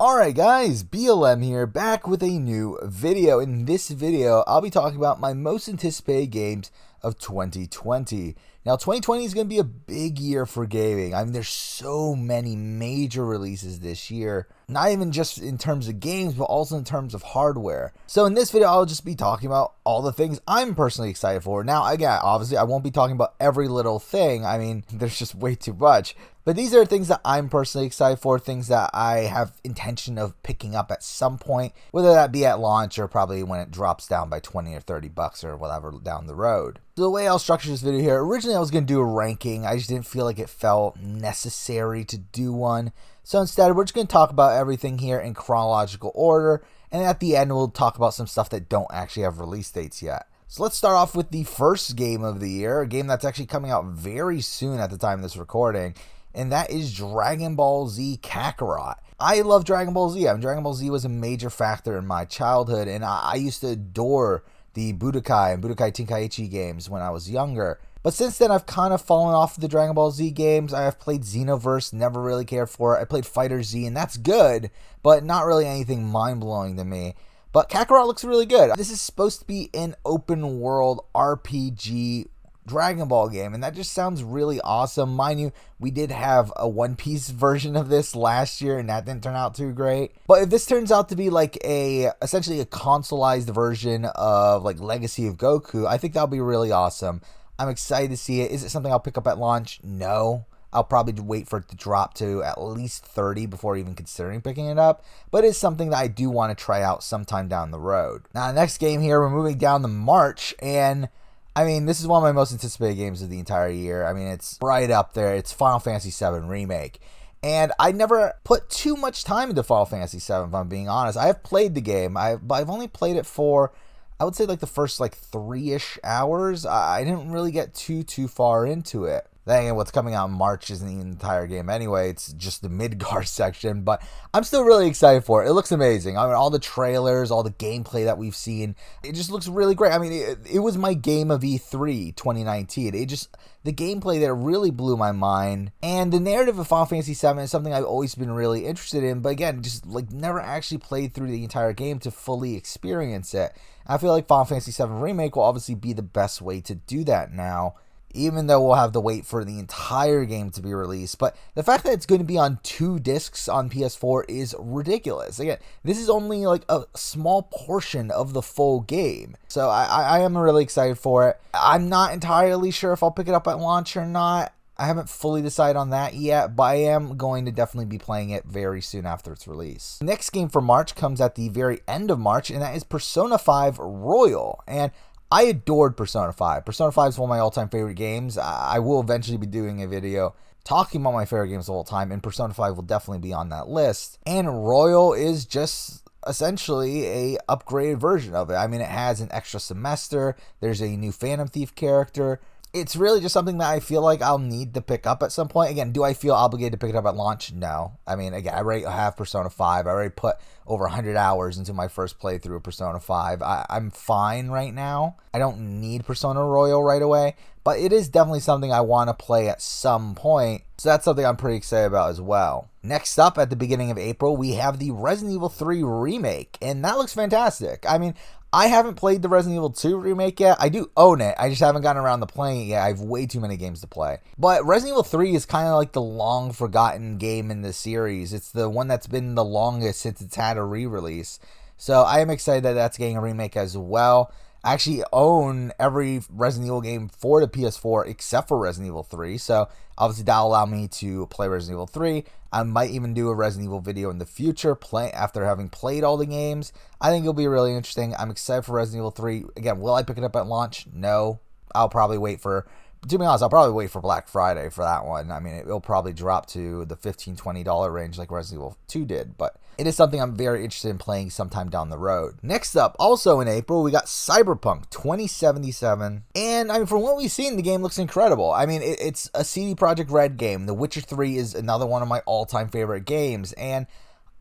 Alright guys, BLM here, back with a new video. In this video, I'll be talking about my most anticipated games of 2020. Now, 2020 is going to be a big year for gaming. I mean, there's so many major releases this year. Not even just in terms of games, but also in terms of hardware. So in this video, I'll just be talking about all the things I'm personally excited for. Now, again, obviously, I won't be talking about every little thing. I mean, there's just way too much. But these are things that I'm personally excited for, things that I have intention of picking up at some point, whether that be at launch or probably when it drops down by 20 or 30 bucks or whatever down the road. So the way I'll structure this video here, originally I was going to do a ranking. I just didn't feel like it felt necessary to do one. So instead, we're just going to talk about everything here in chronological order. And at the end, we'll talk about some stuff that don't actually have release dates yet. So let's start off with the first game of the year, a game that's actually coming out very soon at the time of this recording. And that is Dragon Ball Z Kakarot. I love Dragon Ball Z. I mean, Dragon Ball Z was a major factor in my childhood, and I used to adore the Budokai and Budokai Tenkaichi games when I was younger. But since then, I've kind of fallen off the Dragon Ball Z games. I have played Xenoverse, never really cared for it. I played Fighter Z, and that's good, but not really anything mind-blowing to me. But Kakarot looks really good. This is supposed to be an open-world RPG Dragon Ball game, and that just sounds really awesome. Mind you, we did have a One Piece version of this last year, and that didn't turn out too great. But if this turns out to be like essentially a consoleized version of like Legacy of Goku, I think that'll be really awesome. I'm excited to see it. Is it something I'll pick up at launch? No. I'll probably wait for it to drop to at least 30 before even considering picking it up. But it's something that I do want to try out sometime down the road. Now, the next game here, we're moving down to March, and I mean, this is one of my most anticipated games of the entire year. I mean, it's right up there. It's Final Fantasy 7 Remake. And I never put too much time into Final Fantasy 7, if I'm being honest. I have played the game, but I've only played it for, I would say, like the first like 3-ish hours. I didn't really get too far into it. Then again, what's coming out in March isn't the entire game anyway. It's just the Midgar section, but I'm still really excited for it. It looks amazing. I mean, all the trailers, all the gameplay that we've seen, it just looks really great. I mean, it was my game of E3 2019. The gameplay there really blew my mind. And the narrative of Final Fantasy 7 is something I've always been really interested in, but again, just like never actually played through the entire game to fully experience it. I feel like Final Fantasy 7 Remake will obviously be the best way to do that now, even though we'll have to wait for the entire game to be released. But the fact that it's going to be on 2 discs on PS4 is ridiculous. Again, this is only like a small portion of the full game. So I am really excited for it. I'm not entirely sure if I'll pick it up at launch or not. I haven't fully decided on that yet, but I am going to definitely be playing it very soon after its release. The next game for March comes at the very end of March, and that is Persona 5 Royal. And I adored Persona 5. Persona 5 is one of my all-time favorite games. I will eventually be doing a video talking about my favorite games of all time, and Persona 5 will definitely be on that list. And Royal is just essentially a upgraded version of it. I mean, it has an extra semester. There's a new Phantom Thief character. It's really just something that I feel like I'll need to pick up at some point. Again, do I feel obligated to pick it up at launch? No. I mean, again, I already have Persona 5. I already put over 100 hours into my first playthrough of Persona 5. I'm fine right now. I don't need Persona Royal right away, but it is definitely something I want to play at some point. So that's something I'm pretty excited about as well. Next up, at the beginning of April, we have the Resident Evil 3 Remake, and that looks fantastic. I mean, I haven't played the Resident Evil 2 remake yet. I do own it. I just haven't gotten around to playing it yet. I have way too many games to play. But Resident Evil 3 is kind of like the long forgotten game in the series. It's the one that's been the longest since it's had a re-release. So I am excited that that's getting a remake as well. I actually own every Resident Evil game for the PS4 except for Resident Evil 3. So obviously that'll allow me to play Resident Evil 3. I might even do a Resident Evil video in the future after having played all the games. I think it'll be really interesting. I'm excited for Resident Evil 3. Again, will I pick it up at launch? No. I'll probably wait for, to be honest, I'll probably wait for Black Friday for that one. I mean, it'll probably drop to the $15, $20 range like Resident Evil 2 did, but it is something I'm very interested in playing sometime down the road. Next up, also in April, we got Cyberpunk 2077. And I mean, from what we've seen, the game looks incredible. I mean, it's a CD Projekt Red game. The Witcher 3 is another one of my all-time favorite games. And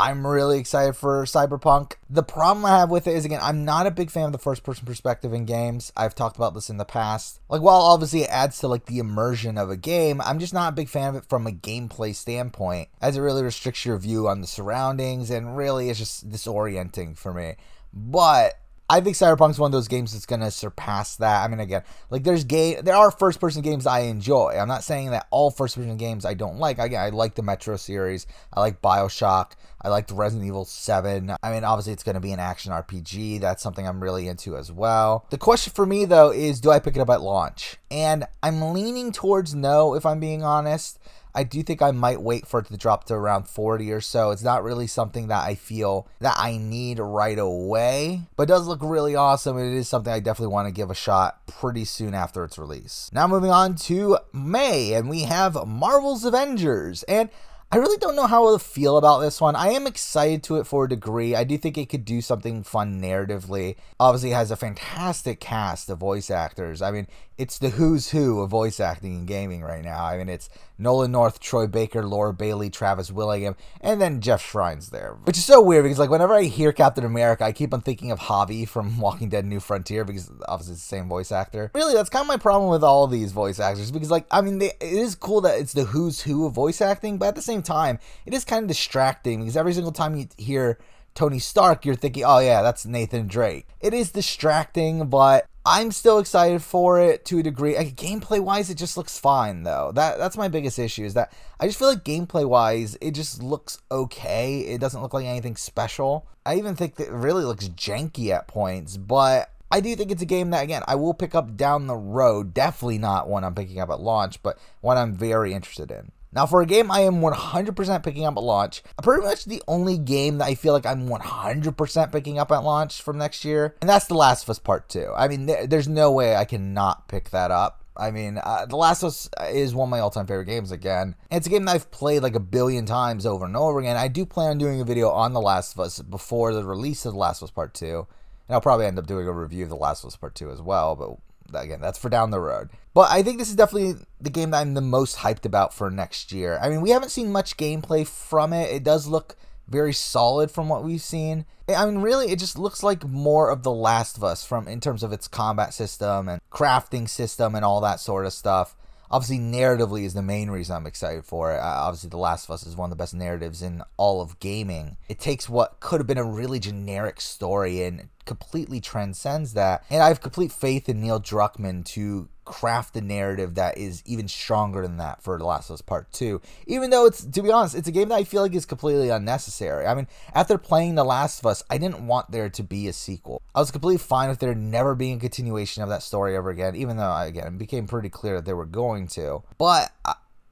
I'm really excited for Cyberpunk. The problem I have with it is, again, I'm not a big fan of the first-person perspective in games. I've talked about this in the past. Like, while obviously it adds to, like, the immersion of a game, I'm just not a big fan of it from a gameplay standpoint, as it really restricts your view on the surroundings, and really it's just disorienting for me. But I think Cyberpunk's one of those games that's going to surpass that. I mean, again, like there are first-person games I enjoy. I'm not saying that all first-person games I don't like. Again, I like the Metro series. I like Bioshock. I like the Resident Evil 7. I mean, obviously it's going to be an action RPG. That's something I'm really into as well. The question for me, though, is do I pick it up at launch? And I'm leaning towards no, if I'm being honest. I do think I might wait for it to drop to around 40 or so. It's not really something that I feel that I need right away, but it does look really awesome, and it is something I definitely want to give a shot pretty soon after its release. Now moving on to May, and we have Marvel's Avengers, and I really don't know how to feel about this one. I am excited to it for a degree. I do think it could do something fun narratively. Obviously, it has a fantastic cast of voice actors. I mean, it's the who's who of voice acting in gaming right now. I mean, it's Nolan North, Troy Baker, Laura Bailey, Travis Willingham, and then Jeff Schrine's there. Which is so weird because, like, whenever I hear Captain America, I keep on thinking of Javi from Walking Dead New Frontier because obviously it's the same voice actor. Really, that's kind of my problem with all of these voice actors because, like, I mean, it is cool that it's the who's who of voice acting, but at the same time, it is kind of distracting because every single time you hear Tony Stark, you're thinking, oh yeah, that's Nathan Drake. It is distracting, but I'm still excited for it to a degree. Like, gameplay-wise, it just looks fine, though. That's my biggest issue, is that I just feel like gameplay-wise, it just looks okay. It doesn't look like anything special. I even think that it really looks janky at points, but I do think it's a game that, again, I will pick up down the road. Definitely not one I'm picking up at launch, but one I'm very interested in. Now, for a game I am 100% picking up at launch, pretty much the only game that I feel like I'm 100% picking up at launch from next year, and that's The Last of Us Part 2. I mean, there's no way I cannot pick that up. I mean, The Last of Us is one of my all-time favorite games again. And it's a game that I've played like a billion times over and over again. I do plan on doing a video on The Last of Us before the release of The Last of Us Part 2. And I'll probably end up doing a review of The Last of Us Part 2 as well, but again, that's for down the road. But I think this is definitely the game that I'm the most hyped about for next year. I mean, we haven't seen much gameplay from it. It does look very solid from what we've seen. I mean, really, it just looks like more of The Last of Us in terms of its combat system and crafting system and all that sort of stuff. Obviously, narratively is the main reason I'm excited for it. Obviously, The Last of Us is one of the best narratives in all of gaming. It takes what could have been a really generic story and completely transcends that. And I have complete faith in Neil Druckmann to craft a narrative that is even stronger than that for The Last of Us Part 2. Even though it's, to be honest, it's a game that I feel like is completely unnecessary. I mean, after playing The Last of Us, I didn't want there to be a sequel. I was completely fine with there never being a continuation of that story ever again, even though, again, it became pretty clear that they were going to. But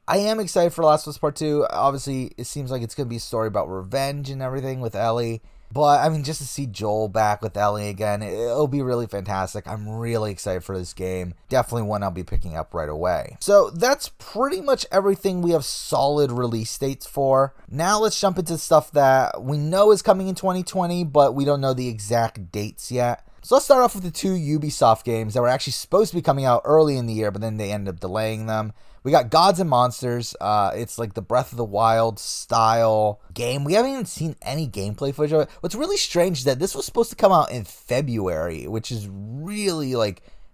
I am excited for The Last of Us Part 2. Obviously, it seems like it's going to be a story about revenge and everything with Ellie. But, I mean, just to see Joel back with Ellie again, it'll be really fantastic. I'm really excited for this game. Definitely one I'll be picking up right away. So, that's pretty much everything we have solid release dates for. Now, let's jump into stuff that we know is coming in 2020, but we don't know the exact dates yet. So, let's start off with the two Ubisoft games that were actually supposed to be coming out early in the year, but then they ended up delaying them. We got Gods and Monsters. It's like the Breath of the Wild style game. We haven't even seen any gameplay footage of it. What's really strange is that this was supposed to come out in February, which is really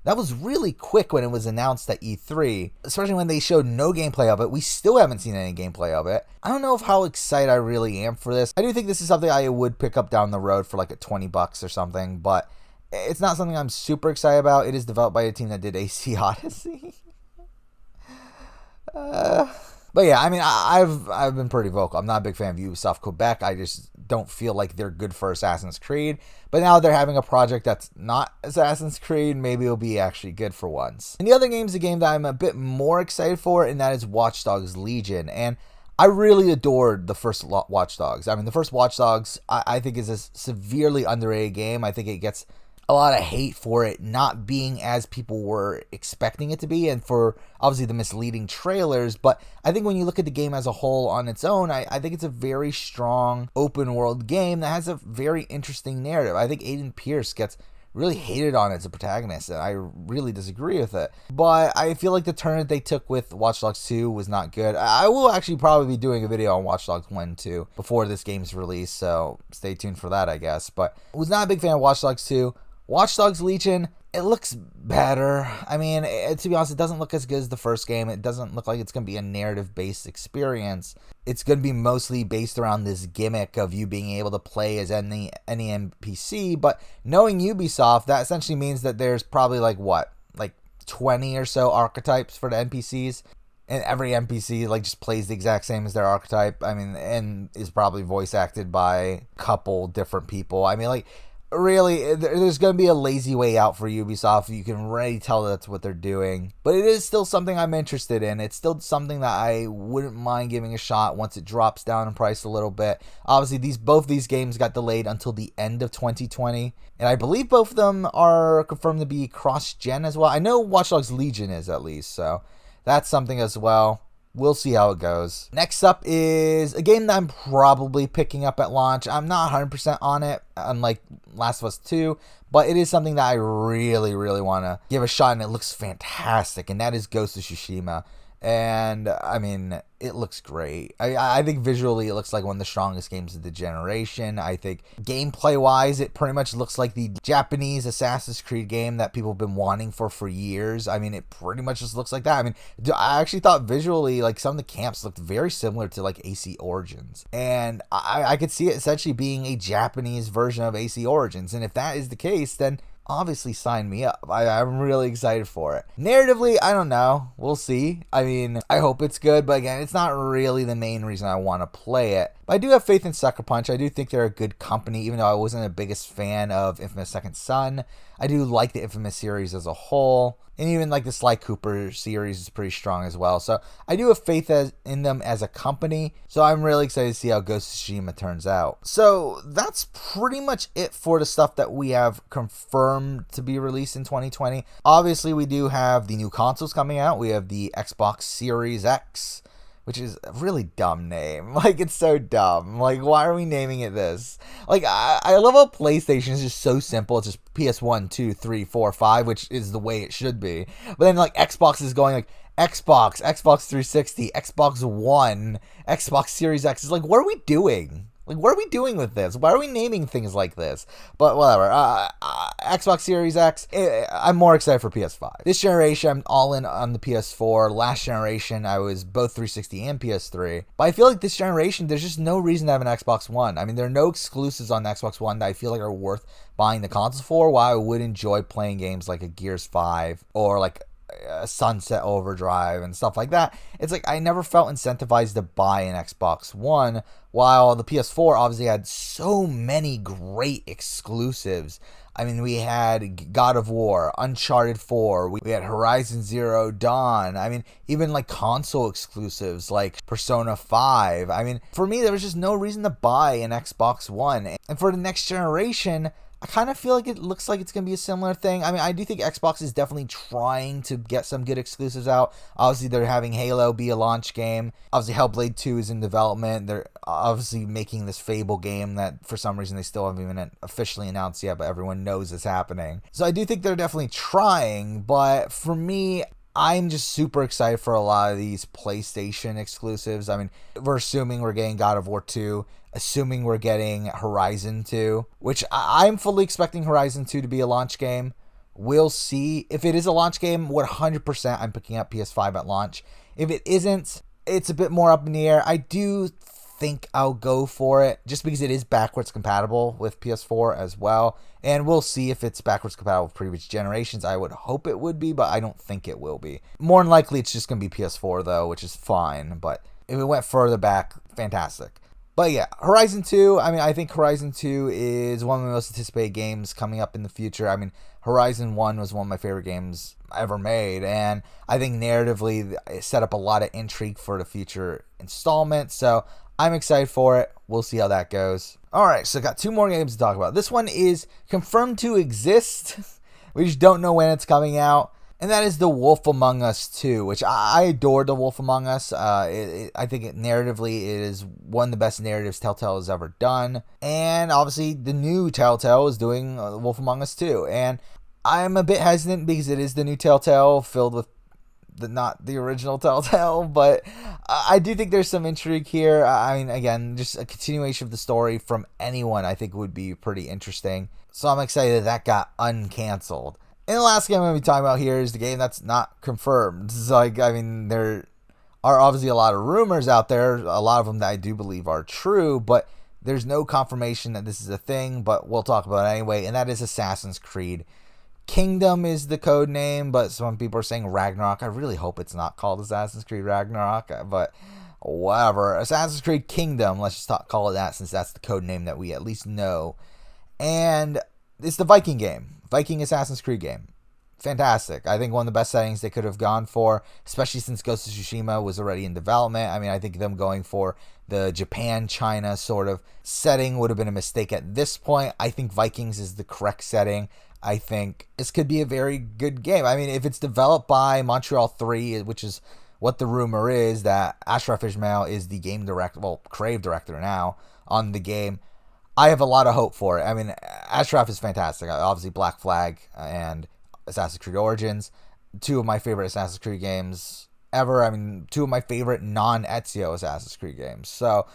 that was really quick when it was announced at E3, especially when they showed no gameplay of it. We still haven't seen any gameplay of it. I don't know how excited I really am for this. I do think this is something I would pick up down the road for like a $20 or something, but it's not something I'm super excited about. It is developed by a team that did AC Odyssey. But yeah, I mean, I've been pretty vocal. I'm not a big fan of Ubisoft Quebec. I just don't feel like they're good for Assassin's Creed. But now they're having a project that's not Assassin's Creed. Maybe it'll be actually good for once. And the other game is a game that I'm a bit more excited for, and that is Watch Dogs Legion. And I really adored the first Watch Dogs. I mean, the first Watch Dogs, I think is a severely underrated game. I think it gets a lot of hate for it not being as people were expecting it to be, and for obviously the misleading trailers. But I think when you look at the game as a whole on its own, I think it's a very strong open world game that has a very interesting narrative. I think Aiden Pierce gets really hated on it as a protagonist, and I really disagree with it. But I feel like the turn that they took with Watch Dogs 2 was not good. I will actually probably be doing a video on Watch Dogs 1 2 before this game's released, so stay tuned for that, I guess. But I was not a big fan of Watch Dogs 2. Watch Dogs Legion, it looks better. I mean, to be honest, it doesn't look as good as the first game. It doesn't look like it's going to be a narrative-based experience. It's going to be mostly based around this gimmick of you being able to play as any NPC. But knowing Ubisoft, that essentially means that there's probably like 20 or so archetypes for the NPCs. And every NPC like just plays the exact same as their archetype. I mean, and is probably voice acted by a couple different people. I mean, like, really, there's going to be a lazy way out for Ubisoft. You can already tell that's what they're doing. But it is still something I'm interested in. It's still something that I wouldn't mind giving a shot once it drops down in price a little bit. Obviously, both these games got delayed until the end of 2020. And I believe both of them are confirmed to be cross-gen as well. I know Watch Dogs Legion is, at least. So that's something as well. We'll see how it goes. Next up is a game that I'm probably picking up at launch. I'm not 100% on it, unlike Last of Us 2, but it is something that I really, really want to give a shot, and it looks fantastic, and that is Ghost of Tsushima. And, I mean, it looks great. I think visually it looks like one of the strongest games of the generation. I think gameplay-wise, it pretty much looks like the Japanese Assassin's Creed game that people have been wanting for years. I mean, it pretty much just looks like that. I mean, I actually thought visually, like, some of the camps looked very similar to, like, AC Origins. And I could see it essentially being a Japanese version of AC Origins. And if that is the case, then obviously sign me up. I'm really excited for it. Narratively, I don't know. We'll see. I mean, I hope it's good, but again, it's not really the main reason I want to play it. But I do have faith in Sucker Punch. I do think they're a good company, even though I wasn't the biggest fan of Infamous Second Son. I do like the Infamous series as a whole. And even like the Sly Cooper series is pretty strong as well. So I do have faith in them as a company. So I'm really excited to see how Ghost of Tsushima turns out. So that's pretty much it for the stuff that we have confirmed to be released in 2020. Obviously, we do have the new consoles coming out. We have the Xbox Series X, which is a really dumb name. Like, it's so dumb. Like, why are we naming it this? Like, I love how PlayStation is just so simple. It's just PS1, 2, 3, 4, 5, which is the way it should be. But then, like, Xbox is going, like, Xbox 360, Xbox One, Xbox Series X. It's like, what are we doing? Like, what are we doing with this? Why are we naming things like this? But whatever. Xbox Series X, I'm more excited for PS5. This generation, I'm all in on the PS4. Last generation, I was both 360 and PS3. But I feel like this generation, there's just no reason to have an Xbox One. I mean, there are no exclusives on the Xbox One that I feel like are worth buying the console for, while I would enjoy playing games like a Gears 5 or like Sunset Overdrive and stuff like that. It's like I never felt incentivized to buy an Xbox One, while the PS4 obviously had so many great exclusives. I mean, we had God of War, Uncharted 4, we had Horizon Zero Dawn. I mean, even like console exclusives like Persona 5. I mean, for me, there was just no reason to buy an Xbox One. And for the next generation, I kind of feel like it looks like it's going to be a similar thing. I mean, I do think Xbox is definitely trying to get some good exclusives out. Obviously, they're having Halo be a launch game. Obviously, Hellblade 2 is in development. They're obviously making this Fable game that for some reason they still haven't even officially announced yet, but everyone knows is happening. So I do think they're definitely trying, but for me, I'm just super excited for a lot of these PlayStation exclusives. I mean, we're assuming we're getting God of War 2, assuming we're getting Horizon 2, which I'm fully expecting Horizon 2 to be a launch game. We'll see. If it is a launch game, 100% I'm picking up PS5 at launch. If it isn't, it's a bit more up in the air. I do think I'll go for it just because it is backwards compatible with PS4 as well. And we'll see if it's backwards compatible with previous generations. I would hope it would be, but I don't think it will be. More than likely, it's just going to be PS4 though, which is fine. But if it went further back, fantastic. But yeah, Horizon 2, I mean, I think Horizon 2 is one of the most anticipated games coming up in the future. I mean, Horizon 1 was one of my favorite games ever made, and I think narratively it set up a lot of intrigue for the future installment, so I'm excited for it. We'll see how that goes. Alright, so got two more games to talk about. This one is confirmed to exist. We just don't know when it's coming out. and that is The Wolf Among Us 2, which I adored The Wolf Among Us. I think narratively it is one of the best narratives Telltale has ever done. And obviously the new Telltale is doing The Wolf Among Us 2. And I'm a bit hesitant because it is the new Telltale filled with not the original Telltale, but I do think there's some intrigue here. I mean, again, just a continuation of the story from anyone I think would be pretty interesting. So I'm excited that got uncanceled. And the last game I'm going to be talking about here is the game that's not confirmed. It's like, I mean, there are obviously a lot of rumors out there, a lot of them that I do believe are true, but there's no confirmation that this is a thing, but we'll talk about it anyway, and that is Assassin's Creed. Kingdom is the code name, but some people are saying Ragnarok. I really hope it's not called Assassin's Creed Ragnarok, but whatever. Assassin's Creed Kingdom, let's just call it that since that's the code name that we at least know. And it's the Viking game. Viking Assassin's Creed game. Fantastic. I think one of the best settings they could have gone for, especially since Ghost of Tsushima was already in development. I mean, I think them going for the Japan-China sort of setting would have been a mistake at this point. I think Vikings is the correct setting. I think this could be a very good game. I mean, if it's developed by Montreal 3, which is what the rumor is, that Ashraf Ismail is the game director, well, creative director now on the game, I have a lot of hope for it. I mean, Ashraf is fantastic. Obviously, Black Flag and Assassin's Creed Origins, two of my favorite Assassin's Creed games ever. I mean, two of my favorite non-Ezio Assassin's Creed games. So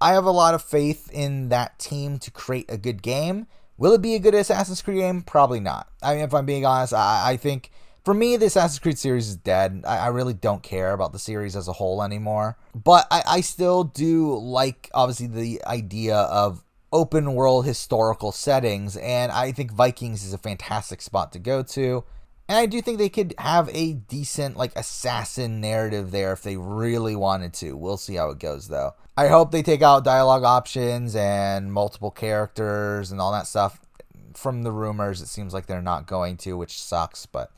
I have a lot of faith in that team to create a good game. Will it be a good Assassin's Creed game? Probably not. I mean, if I'm being honest, I think for me, the Assassin's Creed series is dead. I really don't care about the series as a whole anymore. But I still do like, obviously, the idea of open world historical settings, and I think Vikings is a fantastic spot to go to. And I do think they could have a decent like assassin narrative there if they really wanted to. We'll see how it goes though. I hope they take out dialogue options and multiple characters and all that stuff. From the rumors, it seems like they're not going to, which sucks, but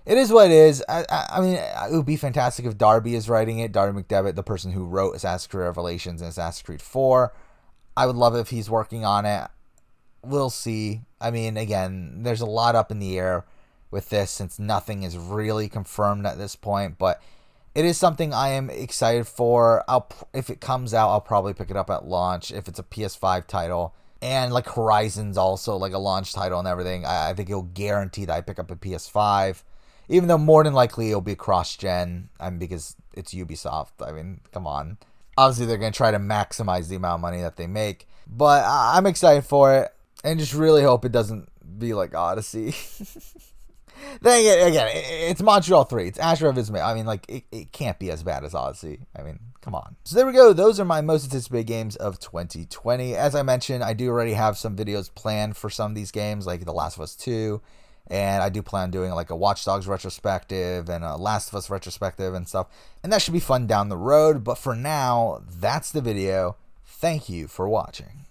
it is what it is. I mean, it would be fantastic if Darby is writing it. Darby McDevitt, the person who wrote Assassin's Creed Revelations and Assassin's Creed 4. I would love it if he's working on it. We'll see. I mean, again, there's a lot up in the air with this since nothing is really confirmed at this point. But it is something I am excited for. If it comes out, I'll probably pick it up at launch if it's a PS5 title. And like Horizon's also like a launch title and everything. I think it'll guarantee that I pick up a PS5. Even though more than likely it'll be cross-gen. I mean, because it's Ubisoft. I mean, come on. Obviously, they're going to try to maximize the amount of money that they make. But I'm excited for it. And just really hope it doesn't be like Odyssey. Then again, it's Montreal 3. It's Ashraf Ismail. I mean, like, it can't be as bad as Odyssey. I mean, come on. So there we go. Those are my most anticipated games of 2020. As I mentioned, I do already have some videos planned for some of these games, like The Last of Us 2. And I do plan on doing like a Watch Dogs retrospective and a Last of Us retrospective and stuff. And that should be fun down the road. But for now, that's the video. Thank you for watching.